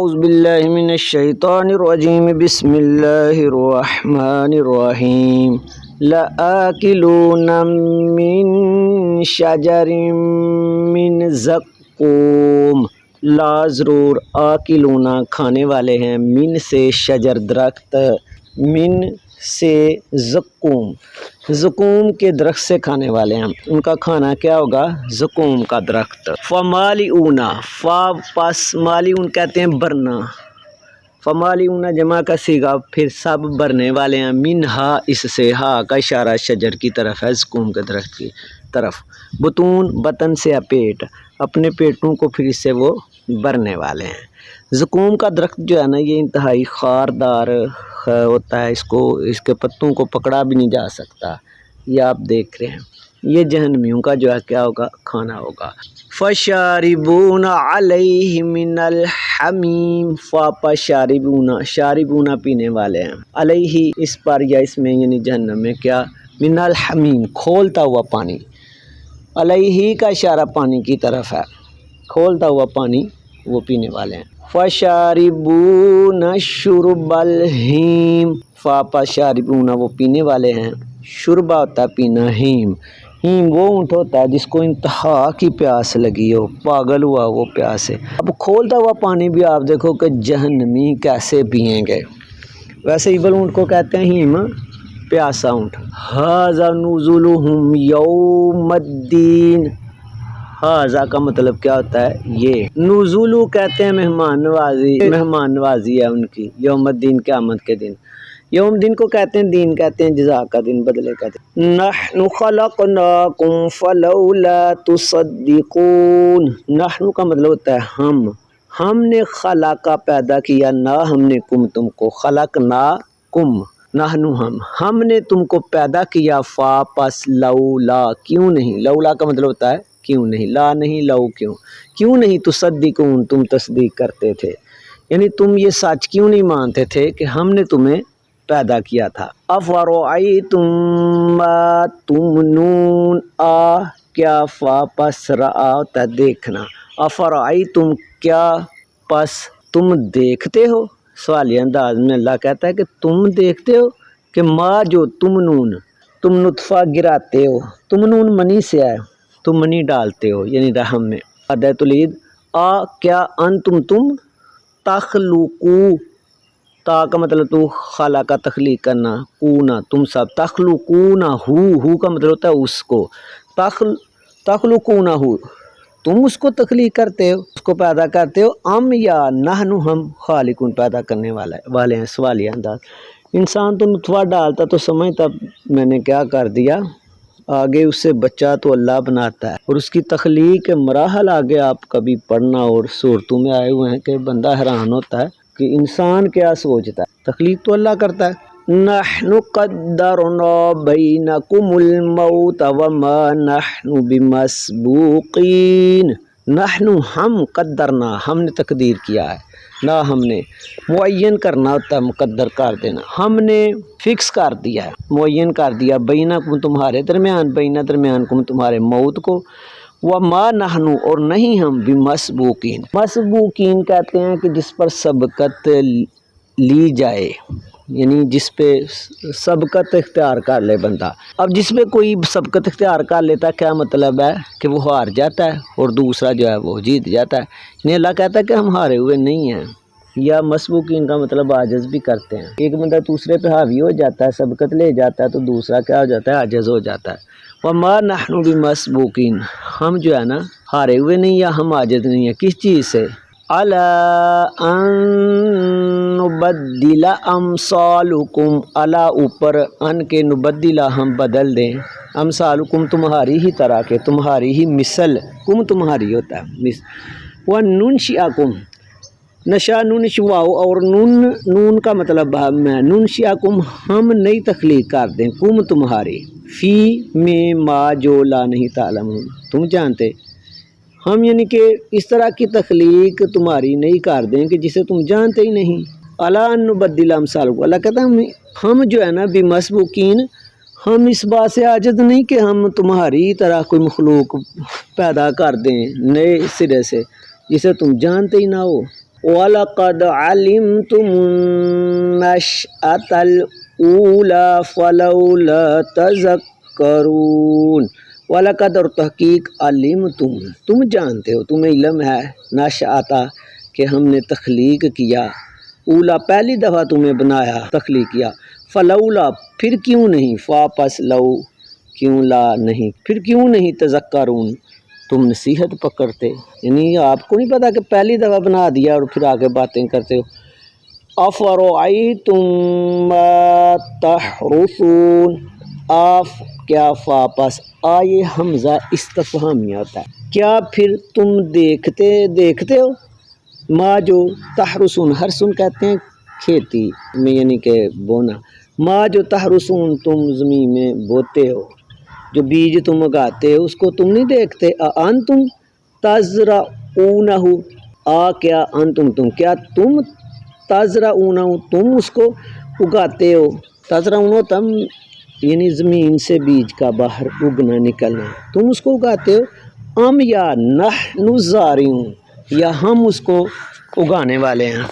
اعوذ باللہ من الشیطان الرجیم بسم اللہ الرحمن الرحیم لآکلون من شجر من زقوم، لا ضرور آکلون کھانے والے ہیں، من سے شجر درخت، من سے زقوم، زقوم کے درخت سے کھانے والے ہیں، ان کا کھانا کیا ہوگا؟ زقوم کا درخت۔ فمالئون، فا پس مالئون کہتے ہیں بھرنا، فمالئون جمع کا صیغہ، پھر سب بھرنے والے ہیں، منہا اس سے، ہا کا اشارہ شجر کی طرف ہے، زقوم کے درخت کی طرف، بطون بطن سے ہے پیٹ، اپنے پیٹوں کو پھر اس سے وہ بھرنے والے ہیں۔ زقوم کا درخت جو ہے نا یہ انتہائی خاردار ہوتا ہے، اس کے پتوں کو پکڑا بھی نہیں جا سکتا، یہ آپ دیکھ رہے ہیں، یہ جہنمیوں کا جو ہے کیا ہوگا؟ کھانا ہوگا۔ فشاربون علیہ من الحمیم، فاپا شاربون، شاربون پینے والے ہیں، علیہ اس پر یا اس میں یعنی جہنم میں کیا؟ من الحمیم کھولتا ہوا پانی، علیہ کا اشارہ پانی کی طرف ہے، کھولتا ہوا پانی وہ پینے والے ہیں۔ فشاربون شرب الہیم، فاپا شاربون وہ پینے والے ہیں، شربہ ہوتا ہے پینا، ہیم وہ اونٹ ہوتا ہے جس کو انتہا کی پیاس لگی ہو، پاگل ہوا وہ پیاس ہے۔ اب کھولتا ہوا پانی بھی آپ دیکھو کہ جہنمی کیسے پئیں گے، ویسے ایبل اونٹ کو کہتے ہیں ہیم، پیاسا اونٹ۔ ھذا نزلہم یوم الدین، ھذا کا مطلب کیا ہوتا ہے؟ یہ نزولو کہتے ہیں مہمان نوازی، مہمان نوازی ہے ان کی، یوم الدین قیامت کے دن، یوم دن کو کہتے ہیں، دین کہتے ہیں جزا کا دن، بدلے کا دن۔ نحن خلقناکم فلولا تصدقون، نحن کا مطلب ہوتا ہے ہم نے خلقا پیدا کیا، نہ ہم نے کم تم کو، خلقناکم نحن ہم نے تم کو پیدا کیا، فا پس لولا کیوں نہیں، لولا کا مطلب ہوتا ہے کیوں نہیں، لا نہیں لو کیوں نہیں تصدقون تم تصدیق کرتے تھے، یعنی تم یہ سچ کیوں نہیں مانتے تھے کہ ہم نے تمہیں پیدا کیا تھا۔ افرأیتم ما تمنون، کیا فا پس رآ ہوتا ہے دیکھنا، افرأیتم کیا پس تم دیکھتے ہو، سوالیہ انداز میں اللہ کہتا ہے کہ تم دیکھتے ہو کہ ما جو تمنون، تم نطفہ گراتے ہو، تمنون منی سے ہے، تم منی ڈالتے ہو یعنی رحم میں، عدد الید، کیا انتم تم، تخلقو تا کا مطلب تو خلا کا تخلیق کرنا، کونا تم سب، تخلقون ہو کا مطلب ہوتا ہے اس کو، تخلقون ہو تم اس کو تخلیق کرتے ہو، اس کو پیدا کرتے ہو، ام یا نحن ہم خالقون پیدا کرنے والے ہیں، سوالیہ انداز۔ انسان تو نطفہ ڈالتا تو سمجھتا میں نے کیا کر دیا، آگے اس سے بچہ تو اللہ بناتا ہے، اور اس کی تخلیق کے مراحل آگے آپ کبھی پڑھنا اور صورتوں میں آئے ہوئے ہیں کہ بندہ حیران ہوتا ہے کہ انسان کیا سوچتا ہے، تخلیق تو اللہ کرتا ہے۔ نحن قدرنا بینکم الموت وما نحن بمسبوقین، نحن ہم قدرنا ہم نے تقدیر کیا ہے، نہ ہم نے معین کرنا ہوتا ہے، مقدر کر دینا، ہم نے فکس کر دیا ہے، معین کر دیا، بینکم تمہارے درمیان، بینہ درمیان کم تمہارے موت کو، وما نحن اور نہیں ہم بمسبوقین، مسبوقین کہتے ہیں کہ جس پر سبقت لی جائے، یعنی جس پہ سبقت اختیار کر لے بندہ، اب جس پہ کوئی سبقت اختیار کر لیتا ہے کیا مطلب ہے کہ وہ ہار جاتا ہے اور دوسرا جو ہے وہ جیت جاتا ہے، یعنی اللہ کہتا ہے کہ ہم ہارے ہوئے نہیں ہیں، یا مسبوقین کا مطلب عاجز بھی کرتے ہیں، ایک بندہ دوسرے پہ حاوی ہو جاتا ہے، سبقت لے جاتا ہے تو دوسرا کیا ہو جاتا ہے؟ عاجز ہو جاتا ہے۔ وما نحن بمسبوقین، ہم جو ہے نا ہارے ہوئے نہیں یا ہم عاجز نہیں ہیں، کس چیز سے؟ علی ان نبدل امثالکم، علی اوپر، ان کے نبدل ہم بدل دیں، امثالکم تمہاری ہی طرح کے، تمہاری ہی مثل، کم تمہاری ہوتا ہے، وننشئکم، نشا نون شواؤ اور نون کا مطلب میں، ننشئکم ہم نئی تخلیق کر دیں، کم تمہاری، فی میں ما جو لا نہیں تعلمون تم جانتے، ہم یعنی کہ اس طرح کی تخلیق تمہاری نہیں کر دیں کہ جسے تم جانتے ہی نہیں۔ الا ان نبدل امثالکم، اللہ کہتا ہے ہم جو ہے نا بمسبوقین، ہم اس بات سے عاجز نہیں کہ ہم تمہاری طرح کوئی مخلوق پیدا کر دیں نئے سرے سے جسے تم جانتے ہی نہ ہو، وَلَقَدْ عَلِمْتُمُ النَّشْأَةَ الْأُولَى فَلَوْلَا تَذَكَّرُونَ۔ وَلَقَدْ اور تحقیق علمتم تم جانتے ہو، تمہیں علم ہے، نشأۃ کہ ہم نے تخلیق کیا، اولا پہلی دفعہ تمہیں بنایا تخلیق کیا، فلولا پھر کیوں نہیں، فا پس لو کیوں لا نہیں، پھر کیوں نہیں تذکرون تم نصیحت پکڑتے، یعنی آپ کو نہیں پتا کہ پہلی دفعہ بنا دیا اور پھر آگے باتیں کرتے ہو۔ افرأیتم ما تحرثون، آف کیا فا پس آئے حمزہ استفہامیہ ہوتا ہے، کیا پھر تم دیکھتے ہو، ما جو تحرسون، حرسون کہتے ہیں کھیتی میں یعنی کہ بونا، ما جو تحرسون تم زمین میں بوتے ہو، جو بیج تم اگاتے ہو اس کو تم نہیں دیکھتے، انتم تزرعونہ، کیا انتم تم، کیا تم تزرعونہ تم اس کو اگاتے ہو، تزرعونہ تم یعنی زمین سے بیج کا باہر اگنا نکلنا، تم اس کو اگاتے ہو، ام یا نحن الزارعون، یا ہم اس کو اگانے والے ہیں۔